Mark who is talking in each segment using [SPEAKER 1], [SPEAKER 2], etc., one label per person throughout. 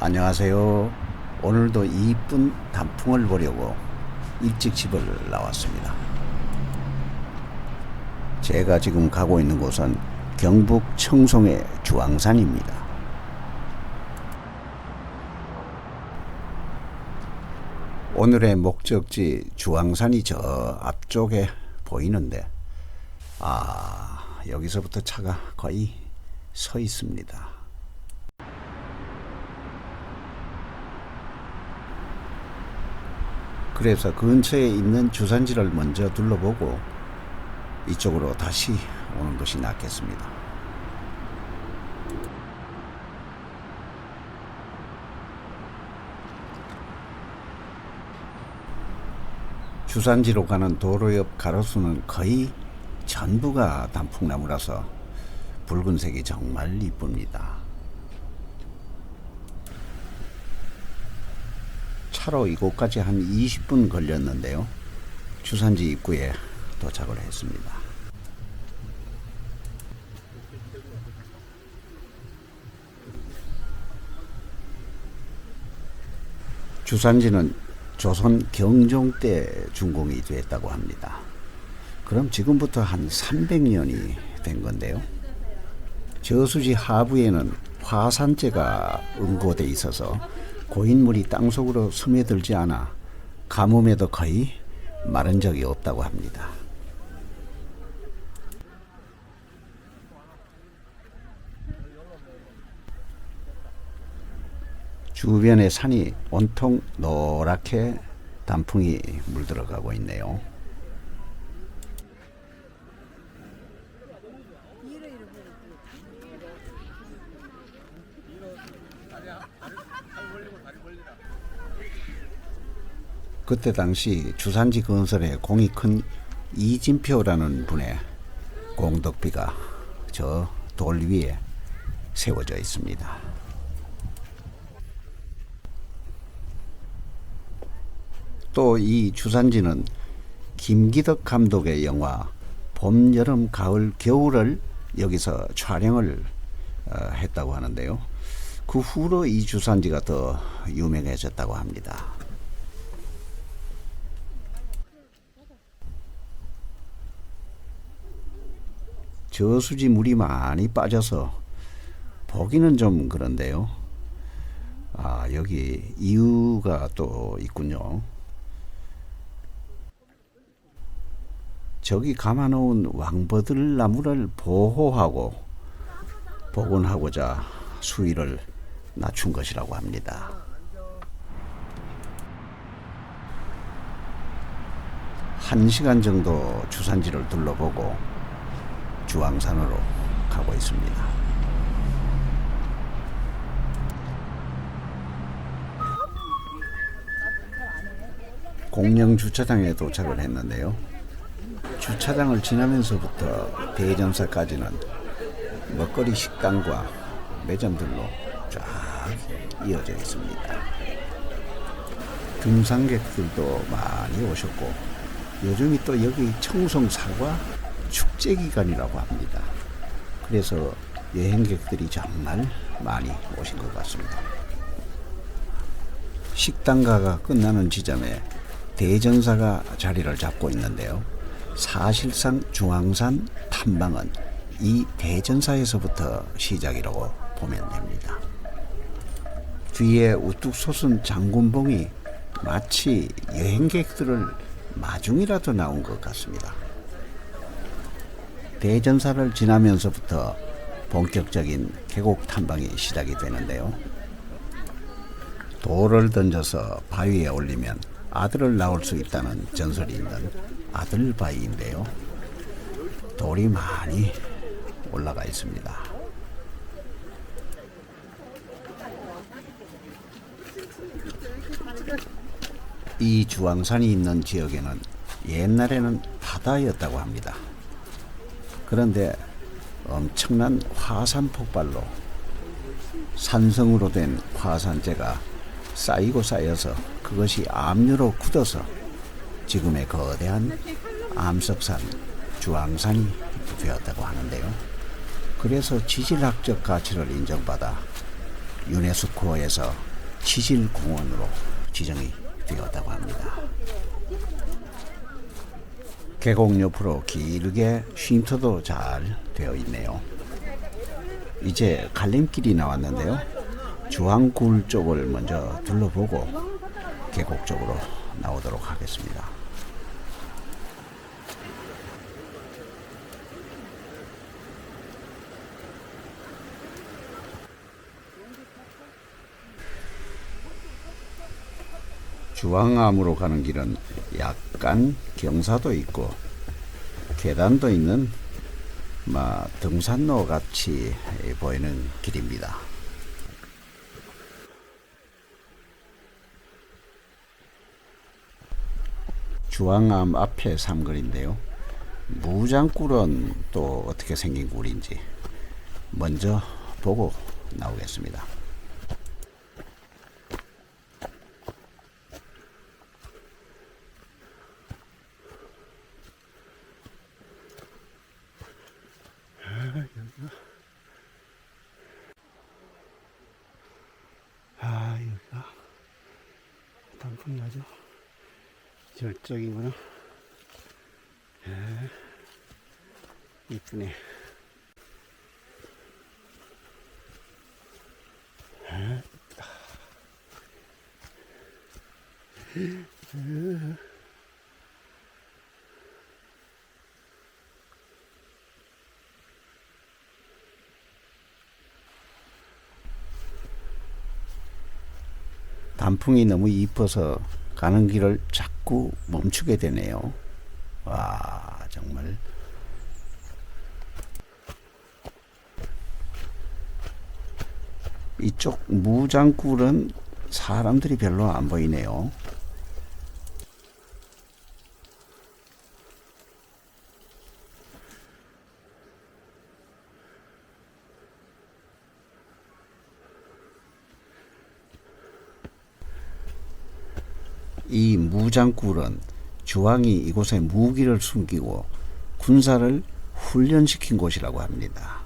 [SPEAKER 1] 안녕하세요. 오늘도 이쁜 단풍을 보려고 일찍 집을 나왔습니다. 제가 지금 가고 있는 곳은 경북 청송의 주황산입니다. 오늘의 목적지 주황산이 저 앞쪽에 보이는데 여기서부터 차가 거의 서 있습니다. 그래서 근처에 있는 주산지를 먼저 둘러보고 이쪽으로 다시 오는 것이 낫겠습니다. 주산지로 가는 도로 옆 가로수는 거의 전부가 단풍나무라서 붉은색이 정말 이쁩니다. 차로 이곳까지 한 20분 걸렸는데요. 주산지 입구에 도착을 했습니다. 주산지는 조선 경종 때 준공이 됐다고 합니다. 그럼 지금부터 한 300년이 된 건데요. 저수지 하부에는 화산재가 응고돼 있어서 고인물이 땅속으로 스며들지 않아 가뭄에도 거의 마른 적이 없다고 합니다. 주변의 산이 온통 노랗게 단풍이 물들어가고 있네요. 그때 당시 주산지 건설에 공이 큰 이진표라는 분의 공덕비가 저 돌 위에 세워져 있습니다. 또 이 주산지는 김기덕 감독의 영화 봄, 여름, 가을, 겨울을 여기서 촬영을 했다고 하는데요. 그 후로 이 주산지가 더 유명해졌다고 합니다. 저수지 물이 많이 빠져서 보기는 좀 그런데요. 여기 이유가 또 있군요. 저기 감아놓은 왕버들 나무를 보호하고 복원하고자 수위를 낮춘 것이라고 합니다. 한 시간 정도 주산지를 둘러보고 주황산으로 가고 있습니다. 공영 주차장에 도착을 했는데요. 주차장을 지나면서부터 대전사까지는 먹거리 식당과 매점들로 쫙 이어져 있습니다. 등산객들도 많이 오셨고 요즘이 또 여기 청송 사과 축제 기간이라고 합니다. 그래서 여행객들이 정말 많이 오신 것 같습니다. 식당가가 끝나는 지점에 대전사가 자리를 잡고 있는데요. 사실상 중앙산 탐방은 이 대전사에서부터 시작이라고 보면 됩니다. 뒤에 우뚝 솟은 장군봉이 마치 여행객들을 마중이라도 나온 것 같습니다. 대전사를 지나면서부터 본격적인 계곡 탐방이 시작이 되는데요. 돌을 던져서 바위에 올리면 아들을 낳을 수 있다는 전설이 있는 아들바위인데요. 돌이 많이 올라가 있습니다. 이 주황산이 있는 지역에는 옛날에는 바다였다고 합니다. 그런데 엄청난 화산 폭발로 산성으로 된 화산재가 쌓이고 쌓여서 그것이 압류로 굳어서 지금의 거대한 암석산 주황산이 되었다고 하는데요. 그래서 지질학적 가치를 인정받아 유네스코에서 지질공원으로 지정이 되었다고 합니다. 계곡 옆으로 길게 쉼터도 잘 되어 있네요. 이제 갈림길이 나왔는데요. 주황굴 쪽을 먼저 둘러보고 계곡 쪽으로 나오도록 하겠습니다. 주황암으로 가는 길은 약간 경사도 있고 계단도 있는 등산로 같이 보이는 길입니다. 주황암 앞에 삼거리인데요. 무장굴은 또 어떻게 생긴 굴인지 먼저 보고 나오겠습니다. 여기가 단풍이 아주 절적이구나. 이쁘네. 단풍이 너무 이뻐서 가는 길을 자꾸 멈추게 되네요. 와, 정말. 이쪽 무장굴은 사람들이 별로 안 보이네요. 이 무장굴은 주왕이 이곳에 무기를 숨기고 군사를 훈련시킨 곳이라고 합니다.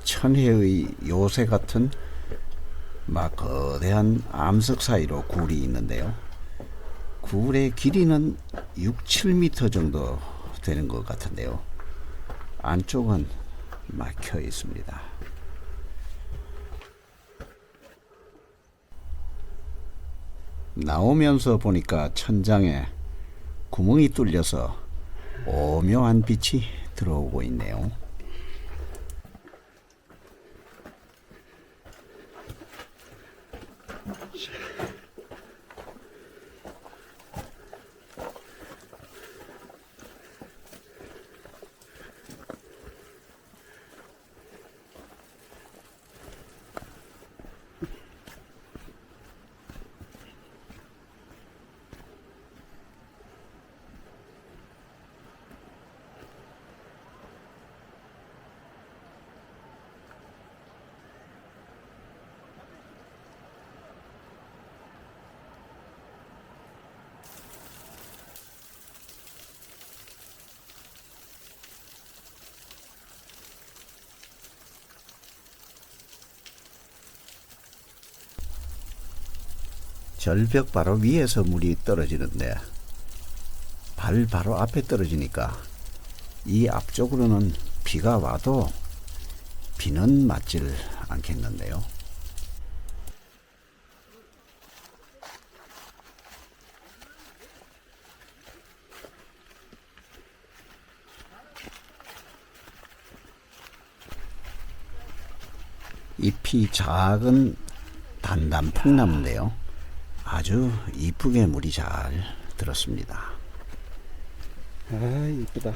[SPEAKER 1] 천혜의 요새 같은 거대한 암석 사이로 굴이 있는데요. 굴의 길이는 6, 7m 정도 되는 것 같은데요. 안쪽은 막혀 있습니다. 나오면서 보니까 천장에 구멍이 뚫려서 오묘한 빛이 들어오고 있네요. 절벽 바로 위에서 물이 떨어지는데 발 바로 앞에 떨어지니까 이 앞쪽으로는 비가 와도 비는 맞질 않겠는데요. 잎이 작은 단단풍나무인데요. 아주 이쁘게 물이 잘 들었습니다. 아, 이쁘다.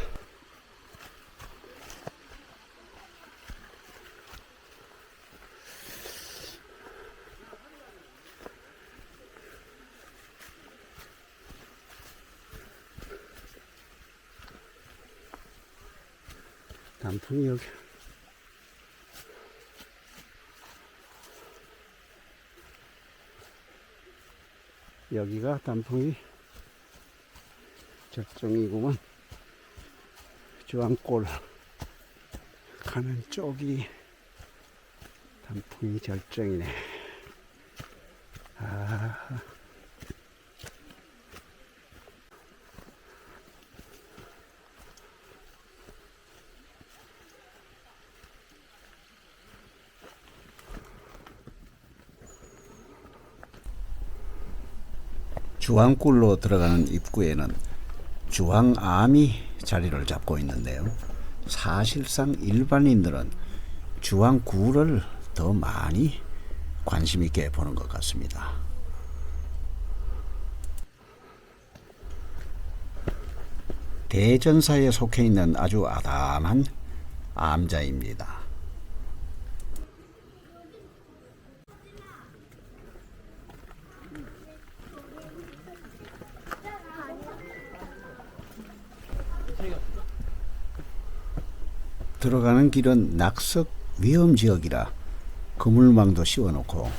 [SPEAKER 1] 단풍이 여기. 여기가 단풍이 절정이구만. 주황골 가는 쪽이 단풍이 절정이네. 아. 주황굴로 들어가는 입구에는 주황암이 자리를 잡고 있는데요. 사실상 일반인들은 주황굴을 더 많이 관심 있게 보는 것 같습니다. 대전사에 속해 있는 아주 아담한 암자입니다. 들어가는 길은 낙석 위험지역이라 그물망도 씌워놓고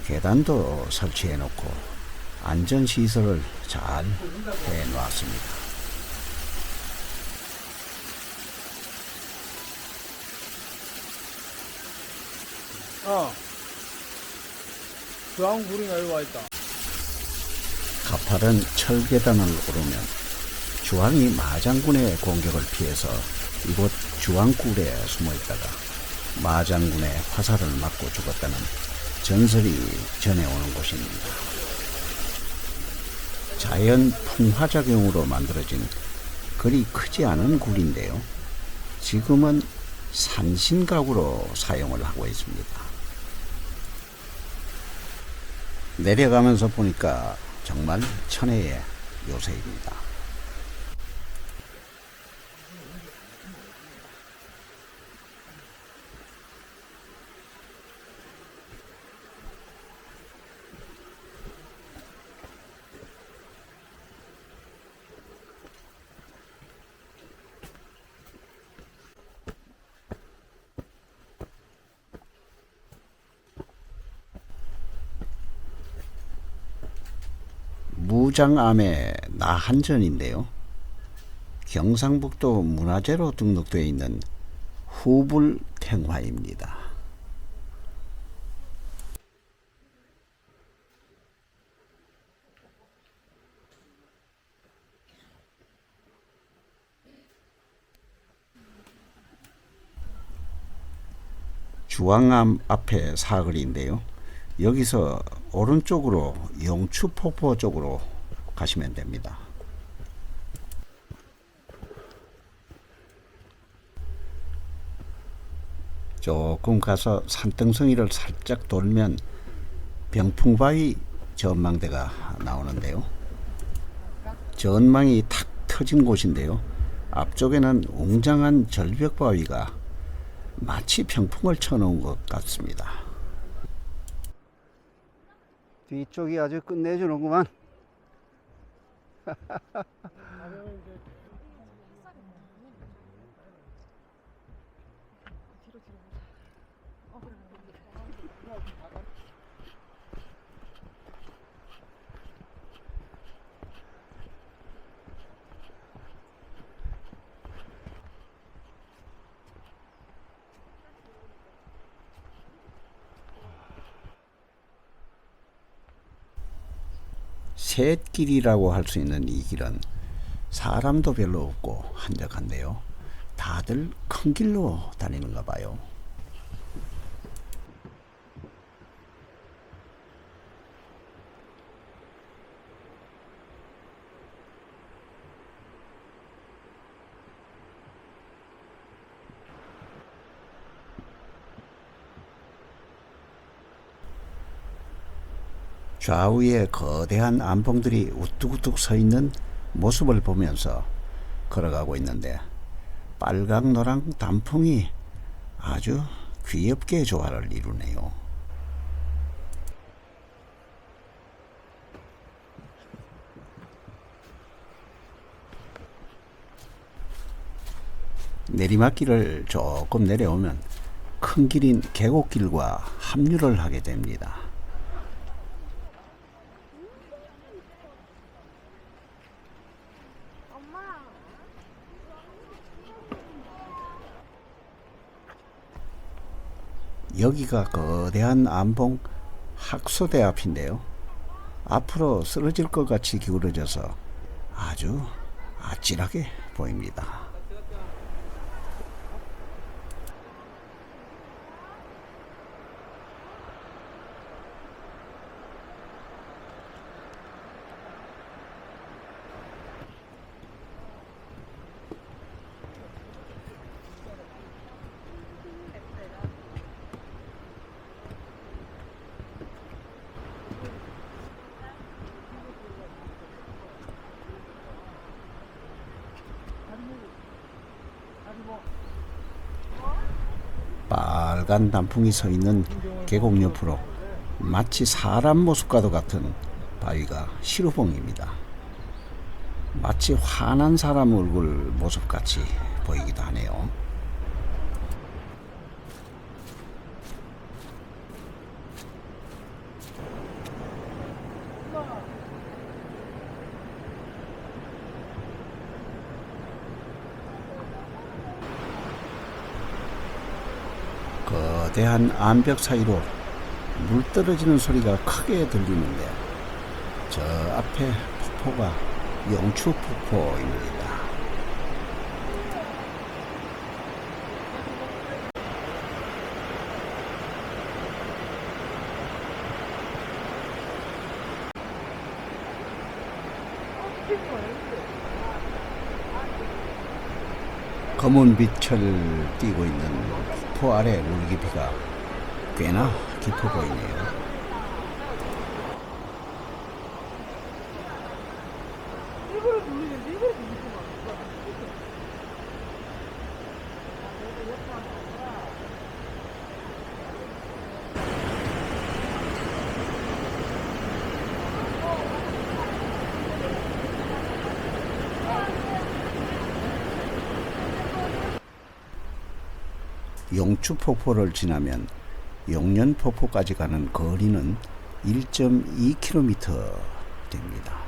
[SPEAKER 1] 계단도 설치해놓고 안전시설을 잘 해놓았습니다.
[SPEAKER 2] 주황굴이 여기 와있다.
[SPEAKER 1] 가파른 철계단을 오르면 주황이 마장군의 공격을 피해서 이곳 주황굴에 숨어있다가 마장군의 화살을 맞고 죽었다는 전설이 전해오는 곳입니다. 자연 풍화작용으로 만들어진 그리 크지 않은 굴인데요. 지금은 산신각으로 사용을 하고 있습니다. 내려가면서 보니까 정말 천혜의 요새입니다. 무장암의 나한전인데요. 경상북도 문화재로 등록되어 있는 후불탱화입니다. 주황암 앞에 사거리인데요. 여기서 오른쪽으로 용추폭포 쪽으로 가시면 됩니다. 조금 가서 산등성이를 살짝 돌면 병풍바위 전망대가 나오는데요. 전망이 탁 터진 곳인데요. 앞쪽에는 웅장한 절벽바위가 마치 병풍을 쳐놓은 것 같습니다. 뒤쪽이 아주 끝내주는구만. 셋길이라고 할 수 있는 이 길은 사람도 별로 없고 한적한데요. 다들 큰 길로 다니는가 봐요. 좌우에 거대한 암봉들이 우뚝우뚝 서 있는 모습을 보면서 걸어가고 있는데 빨강노랑 단풍이 아주 귀엽게 조화를 이루네요. 내리막길을 조금 내려오면 큰 길인 계곡길과 합류를 하게 됩니다. 여기가 거대한 안봉 학소대 앞인데요. 앞으로 쓰러질 것 같이 기울어져서 아주 아찔하게 보입니다. 빨간 단풍이 서 있는 계곡 옆으로 마치 사람 모습과도 같은 바위가 시루봉입니다. 마치 화난 사람 얼굴 모습같이 보이기도 하네요. 거대한 암벽 사이로 물 떨어지는 소리가 크게 들리는데 저 앞에 폭포가 용추폭포입니다. 검은 빛을 띠고 있는 폭포 아래 물 깊이가 꽤나 깊어 보이네요. 용추폭포를 지나면 용련폭포까지 가는 거리는 1.2km 됩니다.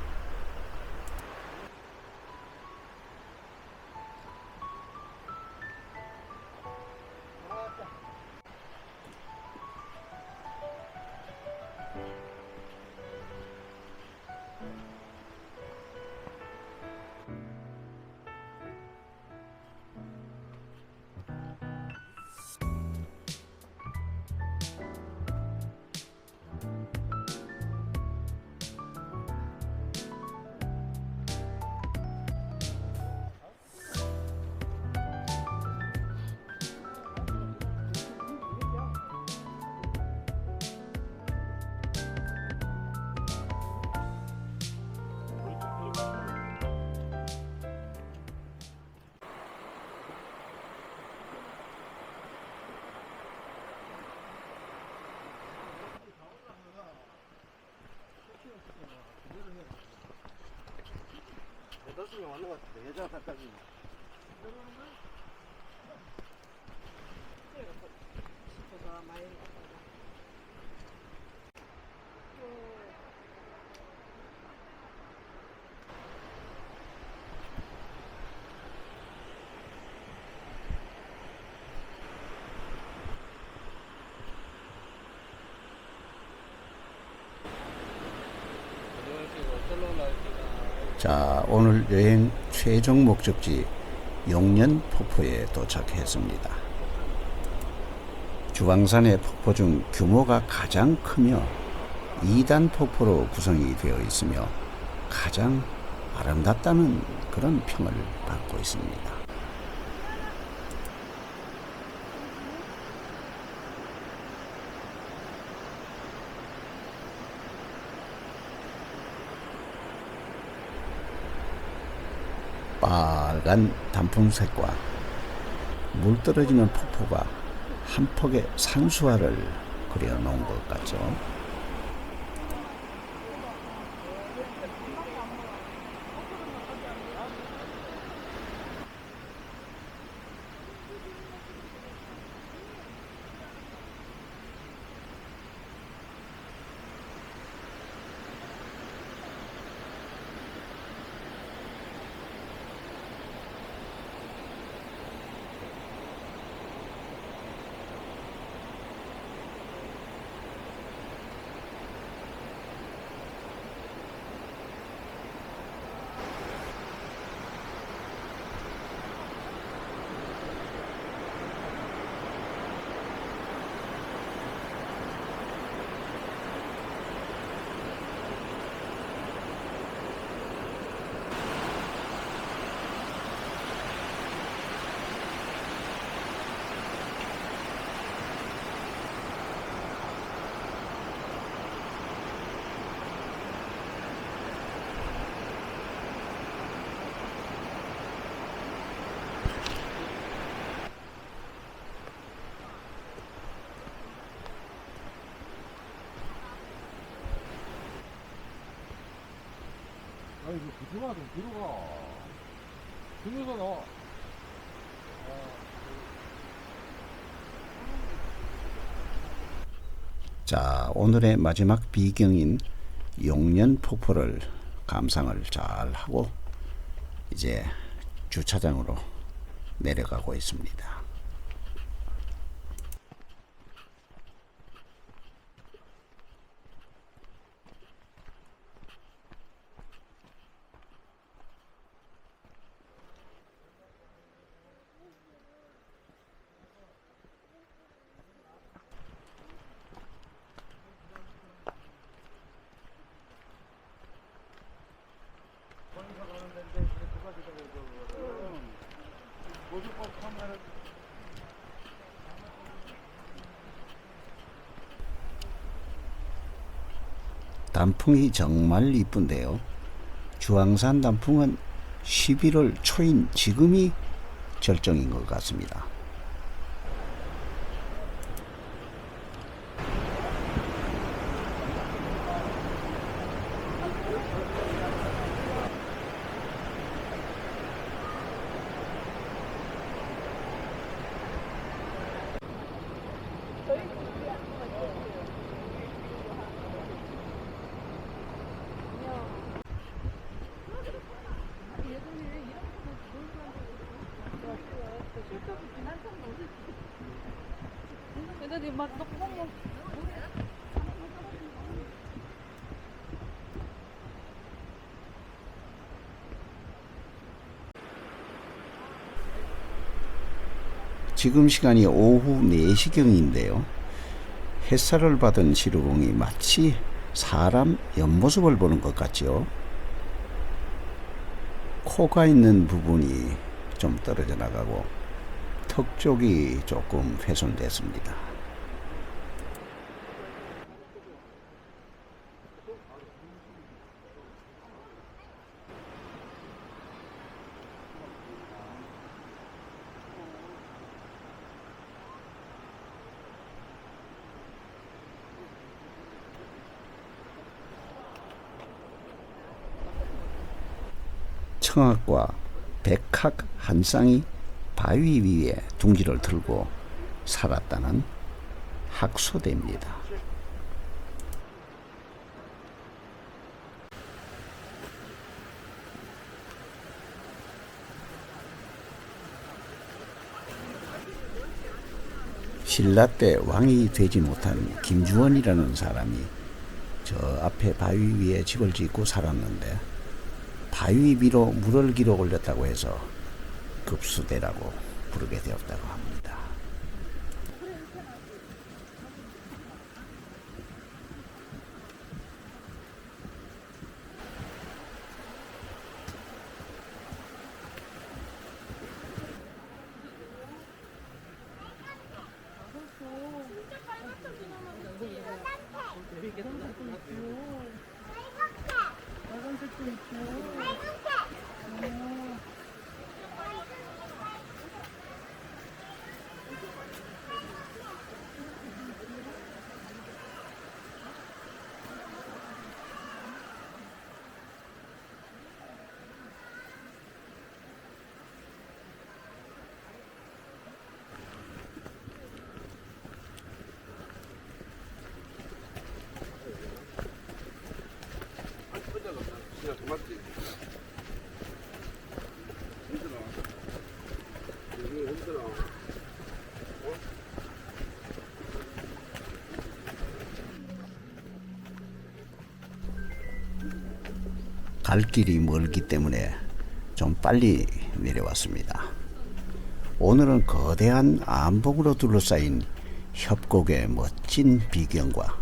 [SPEAKER 1] 자, 오늘 여행 최종 목적지 용련폭포에 도착했습니다. 주황산의 폭포 중 규모가 가장 크며 2단 폭포로 구성이 되어 있으며 가장 아름답다는 그런 평을 받고 있습니다. 빨간 단풍색과 물 떨어지는 폭포가 한 폭의 산수화를 그려놓은 것 같죠.
[SPEAKER 2] 들어가 좀 뒤로 가. 뒤에서 나와.
[SPEAKER 1] 자, 오늘의 마지막 비경인 용년 폭포를 감상을 잘 하고 이제 주차장으로 내려가고 있습니다. 단풍이 정말 이쁜데요. 주황산 단풍은 11월 초인 지금이 절정인 것 같습니다.
[SPEAKER 3] 근데 막 너무
[SPEAKER 1] 지금 시간이 오후 4시경인데요. 햇살을 받은 지루공이 마치 사람 옆모습을 보는 것 같죠. 코가 있는 부분이 좀 떨어져 나가고 턱 쪽이 조금 훼손됐습니다. 청학과 백학 한 쌍이 바위 위에 둥지를 들고 살았다는 학소대입니다. 신라 때 왕이 되지 못한 김주원이라는 사람이 저 앞에 바위 위에 집을 짓고 살았는데 바위 위로 물을 길어 올렸다고 해서 급수대라고 부르게 되었다고 합니다. 갈 길이 멀기 때문에 좀 빨리 내려왔습니다. 오늘은 거대한 암봉으로 둘러싸인 협곡의 멋진 비경과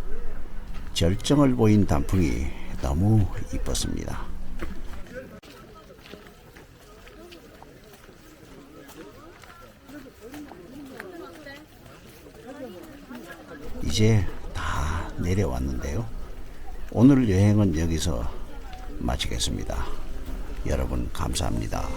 [SPEAKER 1] 절정을 보인 단풍이 너무 이뻤습니다. 이제 다 내려왔는데요. 오늘 여행은 여기서 마치겠습니다. 여러분 감사합니다.